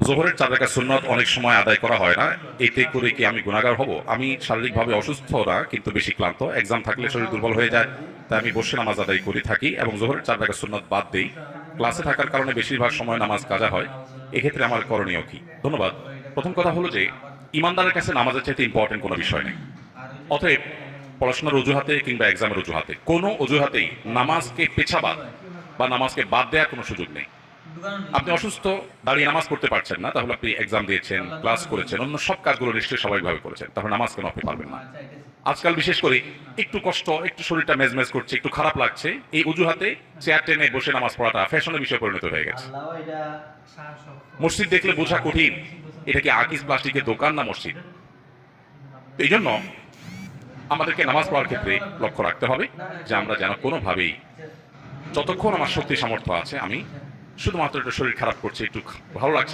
জোহরের 4 রাকাত সুন্নত অনেক সময় আদায় করা হয় না, এতে করে কি আমি গুনাহগার হব? আমি শারীরিকভাবে অসুস্থ না, কিন্তু বেশি ক্লান্ত। এক্সাম থাকলে শরীর দুর্বল হয়ে যায়, তাই আমি বসে নামাজ আদায় করে থাকি এবং জোহরের 4 রাকাত সুন্নত বাদ দেই। ক্লাসে থাকার কারণে বেশিরভাগ সময় নামাজ কাজা হয়। এক্ষেত্রে আমার করণীয় কি? ধন্যবাদ। প্রথম কথা হলো যে ইমানদারের কাছে নামাজের চাইতে ইম্পর্টেন্ট কোনো বিষয় নেই। অতএব পড়াশোনার অজুহাতে কিংবা এক্সামের অজুহাতে কোনো অজুহাতেই নামাজকে পেছাবাদ বা নামাজকে বাদ দেওয়ার কোনো সুযোগ নেই। আপনি অসুস্থ, দাঁড়িয়ে নামাজ পড়তে পারছেন না, তাহলে আপনি এক্সাম দিয়েছেন, ক্লাস করেছেন, অন্য সব কাজগুলো নিশ্চয়ই স্বাভাবিকভাবে করেছেন, তাহলে নামাজ কেন আপনি পারবেন না? আজকাল বিশেষ করে একটু কষ্ট, একটু শরীরটা মেজমেজ করছে, একটু খারাপ লাগছে, এই অজুহাতে চেয়ার টেনে বসে নামাজ পড়াটা ফ্যাশনের বিষয় পরিণত হয়ে গেছে। মসজিদ দেখলে বোঝা কঠিন, এটা কি আকিস প্লাস্টিকের দোকান না মসজিদ? এই জন্য আমাদেরকে নামাজ পড়ার ক্ষেত্রে লক্ষ্য রাখতে হবে যে আমরা যেন কোনোভাবেই, যতক্ষণ আমার শক্তি সামর্থ্য আছে, আমি শুধুমাত্র একটু শরীর খারাপ করছে, একটু ভালো লাগছে না,